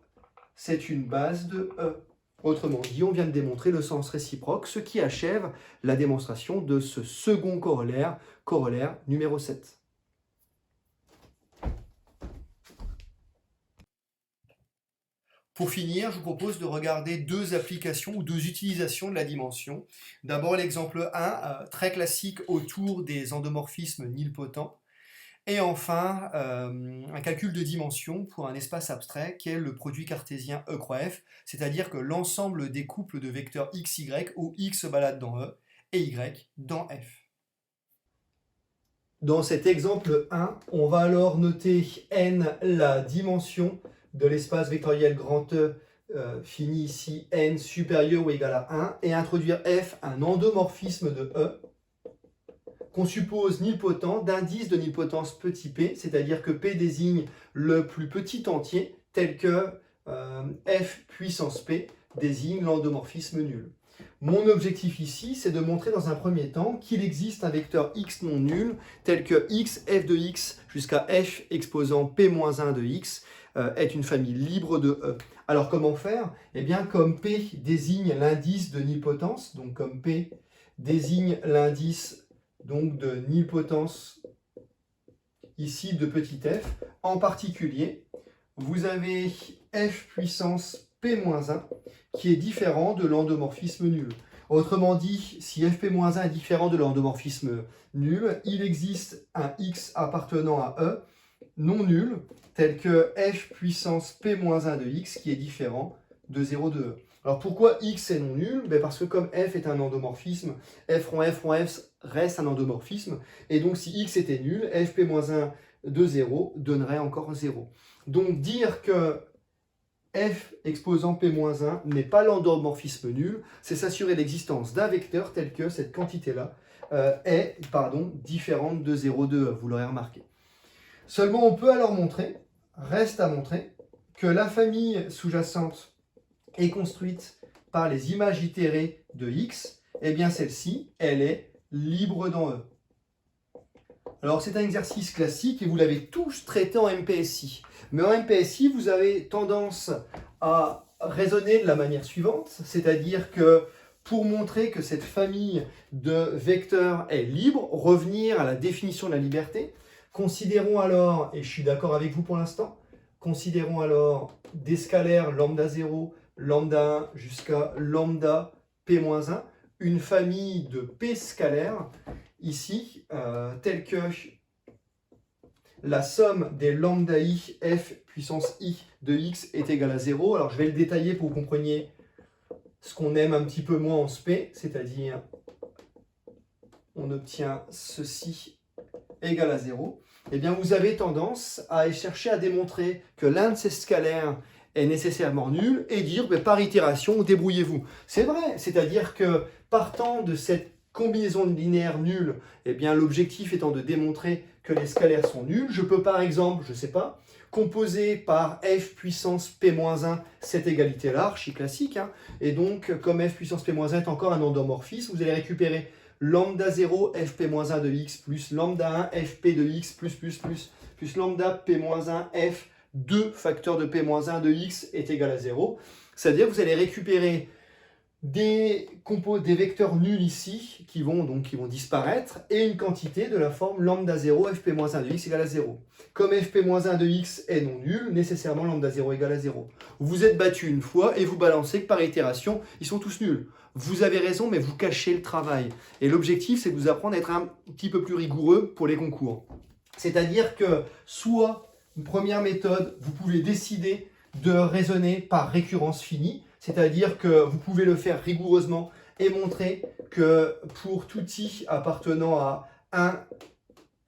c'est une base de E. Autrement dit, on vient de démontrer le sens réciproque, ce qui achève la démonstration de ce second corollaire, corollaire numéro 7. Pour finir, je vous propose de regarder deux applications ou deux utilisations de la dimension. D'abord l'exemple 1, très classique autour des endomorphismes nilpotents. Et enfin, un calcul de dimension pour un espace abstrait qui est le produit cartésien E croix F, c'est-à-dire que l'ensemble des couples de vecteurs x, y, où x se balade dans E et y dans F. Dans cet exemple 1, on va alors noter n la dimension de l'espace vectoriel grand E fini ici n supérieur ou égal à 1 et introduire f un endomorphisme de E qu'on suppose nilpotent d'indice de nilpotence petit p, c'est-à-dire que p désigne le plus petit entier tel que f puissance p désigne l'endomorphisme nul. Mon objectif ici, c'est de montrer dans un premier temps qu'il existe un vecteur x non nul tel que x f de x jusqu'à f exposant p-1 de x est une famille libre de E. Alors comment faire? Eh bien comme P désigne l'indice de nilpotence, donc comme P désigne l'indice donc de nilpotence ici de petit f, en particulier, vous avez f puissance p-1 qui est différent de l'endomorphisme nul. Autrement dit, si fp-1 est différent de l'endomorphisme nul, il existe un x appartenant à E non nul, tel que f puissance p-1 de x qui est différent de 0 de E. Alors pourquoi x est non nul? Parce que comme f est un endomorphisme, f rond f reste un endomorphisme, et donc si x était nul, fp-1 de 0 donnerait encore 0. Donc dire que f exposant p-1 n'est pas l'endomorphisme nul, c'est s'assurer l'existence d'un vecteur tel que cette quantité-là est différente de 0 de E, vous l'aurez remarqué. Seulement on peut alors montrer, reste à montrer, que la famille sous-jacente est construite par les images itérées de x, et bien celle-ci, elle est libre dans E. Alors c'est un exercice classique et vous l'avez tous traité en MPSI. Mais en MPSI, vous avez tendance à raisonner de la manière suivante, c'est-à-dire que pour montrer que cette famille de vecteurs est libre, revenir à la définition de la liberté, considérons alors, et je suis d'accord avec vous pour l'instant, considérons alors des scalaires lambda 0, lambda 1 jusqu'à lambda p-1, une famille de p scalaires, ici, telle que la somme des lambda i f puissance i de x est égale à 0. Alors je vais le détailler pour que vous compreniez ce qu'on aime un petit peu moins en SP, c'est-à-dire on obtient ceci égal à 0. Eh bien vous avez tendance à chercher à démontrer que l'un de ces scalaires est nécessairement nul et dire par itération, débrouillez-vous. C'est vrai, c'est-à-dire que partant de cette combinaison linéaire nulle, eh bien l'objectif étant de démontrer que les scalaires sont nuls, je peux par exemple, je ne sais pas, composer par f puissance p-1 cette égalité-là, archi classique, hein, et donc comme f puissance p-1 est encore un endomorphisme, vous allez récupérer lambda 0 fp-1 de x plus lambda 1 fp de x plus lambda p-1 f 2 facteur de p-1 de x est égal à 0. C'est-à-dire que vous allez récupérer des vecteurs nuls ici qui vont disparaître et une quantité de la forme lambda 0 fp-1 de x égale à 0. Comme fp-1 de x est non nul, nécessairement lambda 0 égale à 0. Vous êtes battu une fois et vous balancez que par itération, ils sont tous nuls. Vous avez raison, mais vous cachez le travail. Et l'objectif, c'est de vous apprendre à être un petit peu plus rigoureux pour les concours. C'est-à-dire que soit, une première méthode, vous pouvez décider de raisonner par récurrence finie, c'est-à-dire que vous pouvez le faire rigoureusement et montrer que pour tout i appartenant à 1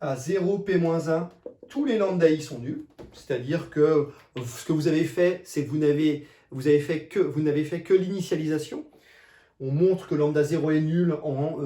à 0 p-1, tous les lambda i sont nuls. C'est-à-dire que ce que vous avez fait, c'est que vous n'avez fait que l'initialisation. On montre que lambda 0 est nul en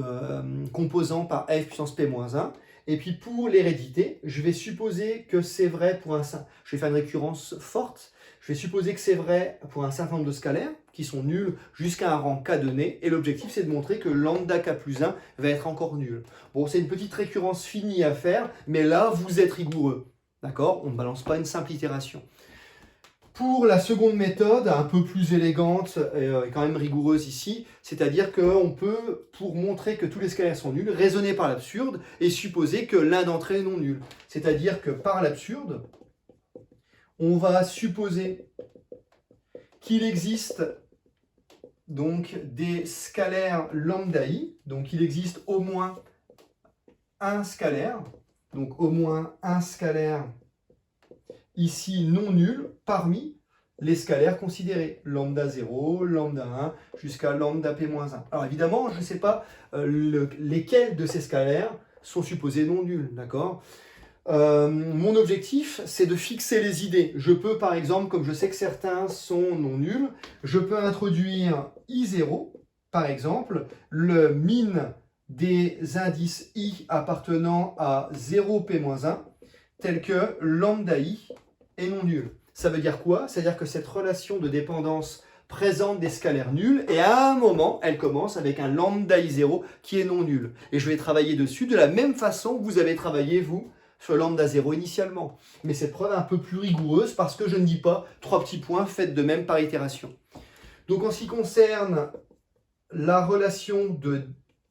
composant par f puissance p-1. Et puis pour l'hérédité, je vais supposer que c'est vrai pour un... Je vais faire une récurrence forte. Je vais supposer que c'est vrai pour un certain nombre de scalaires qui sont nuls jusqu'à un rang k donné. Et l'objectif, c'est de montrer que lambda k plus 1 va être encore nul. Bon, c'est une petite récurrence finie à faire, mais là, vous êtes rigoureux. D'accord? On ne balance pas une simple itération. Pour la seconde méthode, un peu plus élégante et quand même rigoureuse ici, c'est-à-dire qu'on peut, pour montrer que tous les scalaires sont nuls, raisonner par l'absurde et supposer que l'un d'entre eux est non nul. C'est-à-dire que par l'absurde, on va supposer qu'il existe donc des scalaires lambda i, donc il existe au moins un scalaire, donc au moins un scalaire ici non nul parmi les scalaires considérés, lambda 0, lambda 1, jusqu'à lambda p-1. Alors évidemment, je ne sais pas lesquels de ces scalaires sont supposés non nuls, d'accord? Mon objectif, c'est de fixer les idées. Je peux, par exemple, comme je sais que certains sont non nuls, je peux introduire I0, par exemple, le min des indices I appartenant à 0p-1, tel que lambda I est non nul. Ça veut dire quoi? C'est-à-dire que cette relation de dépendance présente des scalaires nuls, et à un moment, elle commence avec un lambda I0 qui est non nul. Et je vais travailler dessus de la même façon que vous avez travaillé, vous, sur lambda 0 initialement. Mais cette preuve est un peu plus rigoureuse parce que je ne dis pas 3 petits points, faites de même par itération. Donc en ce qui concerne la relation de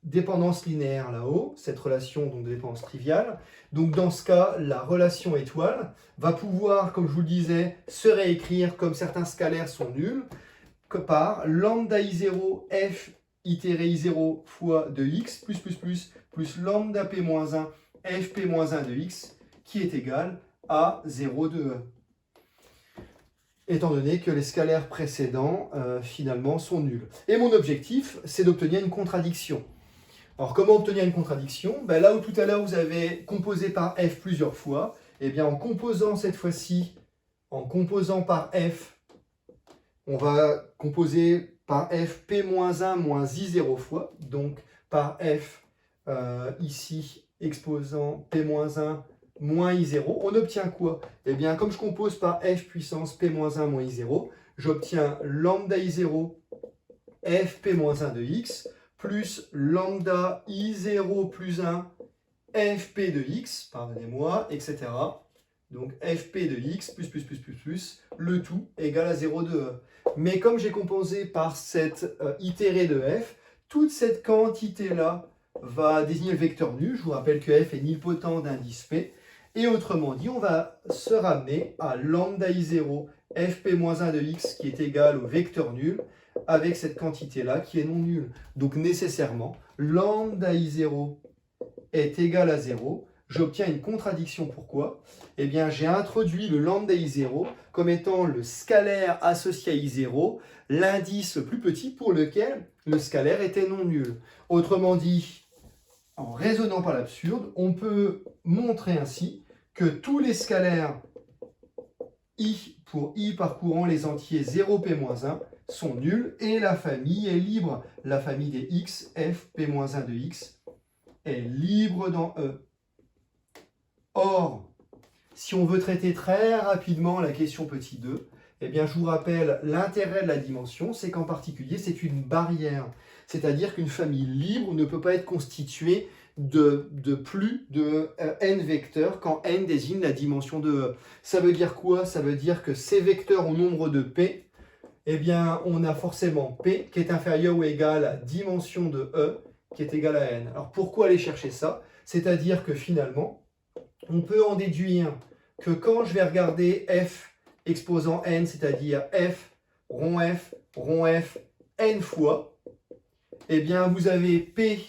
dépendance linéaire là-haut, cette relation donc, de dépendance triviale, donc dans ce cas, la relation étoile va pouvoir, comme je vous le disais, se réécrire comme certains scalaires sont nuls, que par lambda i0 f itéré i0 fois de x plus lambda p-1 fp-1 de x qui est égal à 0 de e. Étant donné que les scalaires précédents, finalement, sont nuls. Et mon objectif, c'est d'obtenir une contradiction. Alors, comment obtenir une contradiction? Là où tout à l'heure, vous avez composé par f plusieurs fois, eh bien, en composant cette fois-ci, en composant par f, on va composer par f p-1 moins i0 fois, donc par f, ici, exposant p-1 moins i0, on obtient quoi? Eh bien, comme je compose par f puissance p-1 moins i0, j'obtiens lambda i0 fp-1 de x plus lambda i0 plus 1 fp de x, pardonnez-moi, etc. Donc fp de x plus, le tout égal à 0 de e. Mais comme j'ai composé par cette itérée de f, toute cette quantité-là va désigner le vecteur nul. Je vous rappelle que f est nilpotent d'indice p. Et autrement dit, on va se ramener à lambda i0 fp-1 de x qui est égal au vecteur nul avec cette quantité-là qui est non nulle. Donc nécessairement, lambda i0 est égal à 0. J'obtiens une contradiction. Pourquoi? Eh bien, j'ai introduit le lambda i0 comme étant le scalaire associé à i0, l'indice le plus petit pour lequel le scalaire était non nul. Autrement dit, en raisonnant par l'absurde, on peut montrer ainsi que tous les scalaires i pour i parcourant les entiers 0p-1 sont nuls et la famille est libre. La famille des x, f, p-1 de x, est libre dans E. Or, si on veut traiter très rapidement la question petit 2, eh bien, je vous rappelle, l'intérêt de la dimension, c'est qu'en particulier, c'est une barrière. C'est-à-dire qu'une famille libre ne peut pas être constituée de plus de n vecteurs quand n désigne la dimension de E. Ça veut dire quoi? Ça veut dire que ces vecteurs au nombre de p, eh bien, on a forcément p qui est inférieur ou égal à dimension de E qui est égale à n. Alors, pourquoi aller chercher ça? C'est-à-dire que finalement, on peut en déduire que quand je vais regarder f exposant n, c'est-à-dire f, rond f, n fois, eh bien, vous avez p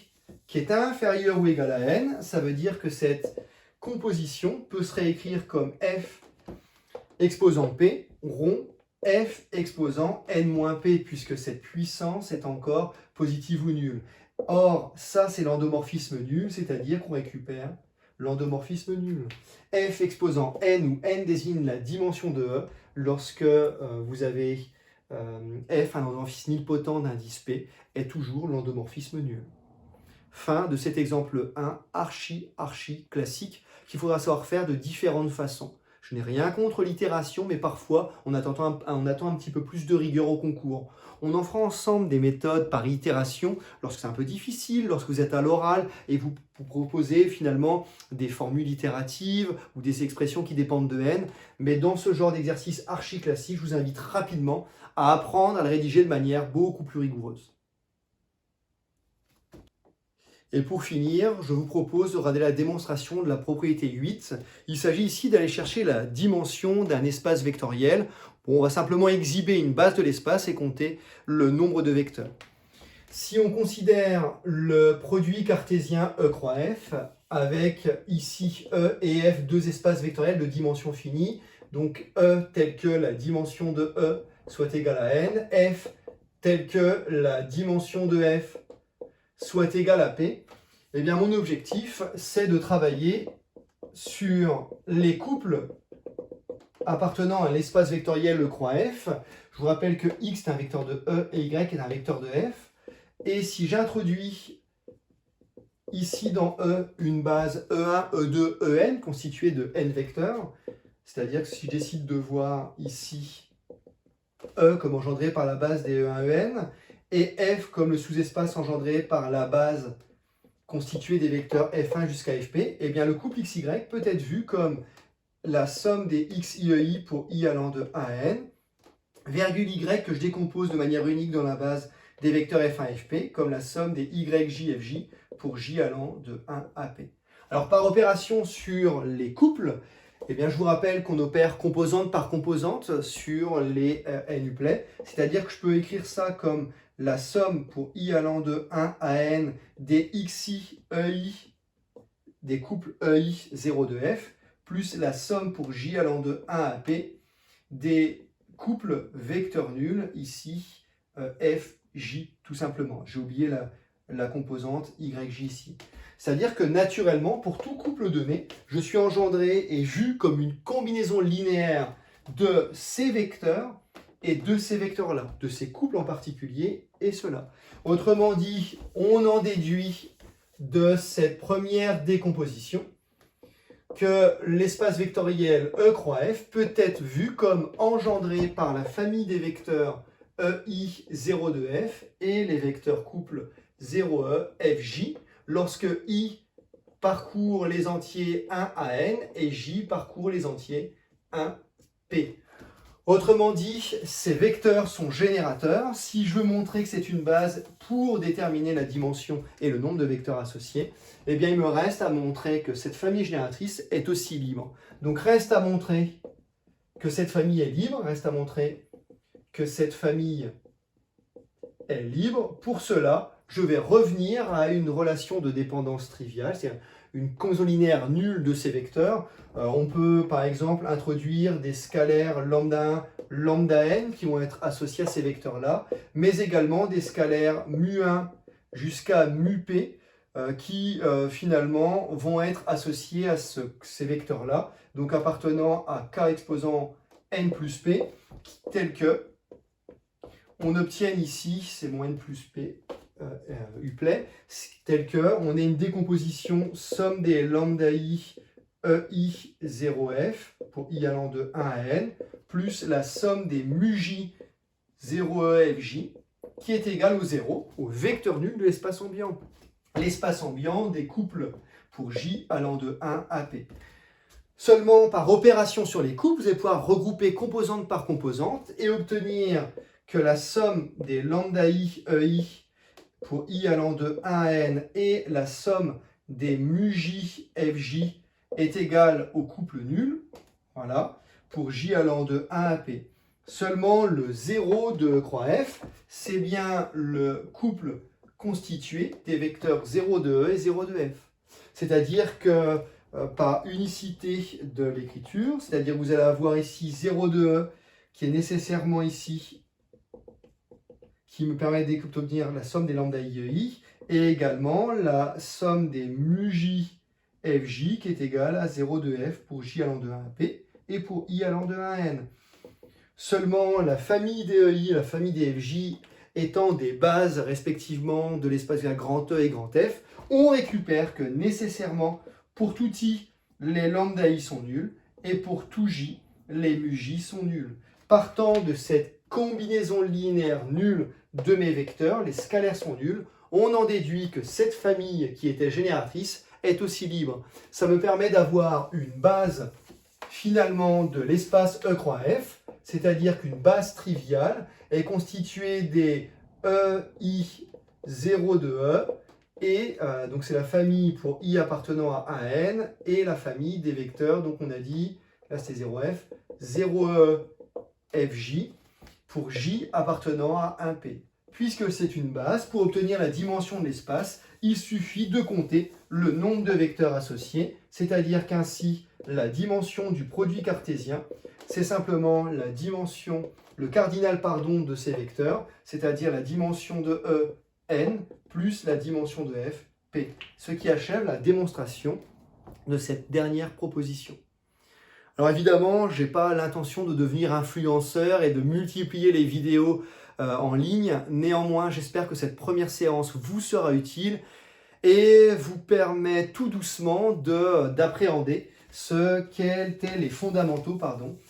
qui est inférieur ou égal à n. Ça veut dire que cette composition peut se réécrire comme f exposant p, rond, f exposant n moins p, puisque cette puissance est encore positive ou nulle. Or, ça, c'est l'endomorphisme nul, c'est-à-dire qu'on récupère l'endomorphisme nul. F exposant n, où n désigne la dimension de E, lorsque vous avez F, un endomorphisme nilpotent d'indice P, est toujours l'endomorphisme nul. Fin de cet exemple 1, archi classique, qu'il faudra savoir faire de différentes façons. Je n'ai rien contre l'itération, mais parfois on attend un petit peu plus de rigueur au concours. On en fera ensemble des méthodes par itération lorsque c'est un peu difficile, lorsque vous êtes à l'oral et vous proposez finalement des formules itératives ou des expressions qui dépendent de n. Mais dans ce genre d'exercice archi classique, je vous invite rapidement à apprendre à le rédiger de manière beaucoup plus rigoureuse. Et pour finir, je vous propose de regarder la démonstration de la propriété 8. Il s'agit ici d'aller chercher la dimension d'un espace vectoriel. Bon, on va simplement exhiber une base de l'espace et compter le nombre de vecteurs. Si on considère le produit cartésien E croix F, avec ici E et F, deux espaces vectoriels de dimension finie, donc E tel que la dimension de E soit égale à n, F tel que la dimension de F soit égale à P, eh bien mon objectif, c'est de travailler sur les couples appartenant à l'espace vectoriel E croix F. Je vous rappelle que X est un vecteur de E et Y est un vecteur de F. Et si j'introduis ici dans E une base E1, E2, En constituée de n vecteurs, c'est-à-dire que si je décide de voir ici E comme engendré par la base des E1, En, et F comme le sous-espace engendré par la base constitué des vecteurs f1 jusqu'à fp, eh bien le couple xy peut être vu comme la somme des xiei pour i allant de 1 à n, virgule y que je décompose de manière unique dans la base des vecteurs f1 fp, comme la somme des yj fj pour j allant de 1 à p. Alors par opération sur les couples, eh bien, je vous rappelle qu'on opère composante par composante sur les n-uplets, c'est-à-dire que je peux écrire ça comme la somme pour i allant de 1 à n des xi, ei, des couples ei 0 de f, plus la somme pour j allant de 1 à p des couples vecteurs nuls, ici f, j, tout simplement. J'ai oublié la composante yj ici. C'est-à-dire que naturellement, pour tout couple donné, je suis engendré et vu comme une combinaison linéaire de ces vecteurs et de ces vecteurs-là, de ces couples en particulier et ceux-là. Autrement dit, on en déduit de cette première décomposition que l'espace vectoriel E croix F peut être vu comme engendré par la famille des vecteurs EI 0 de F et les vecteurs couples 0E FJ, lorsque I parcourt les entiers 1 à n et J parcourt les entiers 1P. Autrement dit, ces vecteurs sont générateurs. Si je veux montrer que c'est une base pour déterminer la dimension et le nombre de vecteurs associés, eh bien il me reste à montrer que cette famille génératrice est aussi libre. Donc reste à montrer que cette famille est libre, reste à montrer que cette famille est libre. Pour cela, je vais revenir à une relation de dépendance triviale, c'est-à-dire une combinaison linéaire nulle de ces vecteurs. On peut par exemple introduire des scalaires lambda 1, lambda n qui vont être associés à ces vecteurs-là, mais également des scalaires mu1 jusqu'à mu-p qui finalement vont être associés à ces vecteurs-là, donc appartenant à k exposant n plus p, tel que on obtienne ici, c'est mon n plus p, uplet, tel que on ait une décomposition somme des lambda i ei 0f pour i allant de 1 à n plus la somme des mu-j 0e fj qui est égale au 0, au vecteur nul de l'espace ambiant. L'espace ambiant des couples pour j allant de 1 à p. Seulement par opération sur les couples, vous allez pouvoir regrouper composante par composante et obtenir que la somme des lambda i ei pour i allant de 1 à n et la somme des mu-j fj est égale au couple nul, voilà, pour j allant de 1 à p. Seulement le 0 de croix f, c'est bien le couple constitué des vecteurs 0 de e et 0 de f. C'est-à-dire que par unicité de l'écriture, c'est-à-dire que vous allez avoir ici 0 de e qui est nécessairement ici, qui me permet d'obtenir la somme des lambda i, et également la somme des mu-j fj qui est égale à 0 de f pour j allant de 1 à p et pour i allant de 1 à n. Seulement la famille des ei et la famille des fj étant des bases respectivement de l'espace grand E et grand F, on récupère que nécessairement pour tout i, les lambda i sont nuls et pour tout j, les mu-j sont nuls. Partant de cette combinaison linéaire nulle de mes vecteurs, les scalaires sont nuls, on en déduit que cette famille qui était génératrice est aussi libre. Ça me permet d'avoir une base finalement de l'espace E croix F, c'est-à-dire qu'une base triviale est constituée des EI 0 de E, et donc c'est la famille pour i appartenant à 1 à n, et la famille des vecteurs, donc on a dit, là c'était 0f, 0e fj, pour j appartenant à 1p. Puisque c'est une base, pour obtenir la dimension de l'espace, il suffit de compter le nombre de vecteurs associés, c'est-à-dire qu'ainsi, la dimension du produit cartésien, c'est simplement la dimension, le cardinal pardon de ces vecteurs, c'est-à-dire la dimension de E, n, plus la dimension de f, p. Ce qui achève la démonstration de cette dernière proposition. Alors évidemment, je n'ai pas l'intention de devenir influenceur et de multiplier les vidéos en ligne. Néanmoins, j'espère que cette première séance vous sera utile et vous permet tout doucement d'appréhender quels étaient les fondamentaux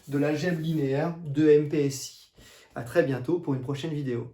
de l'algèbre linéaire de MPSI. À très bientôt pour une prochaine vidéo.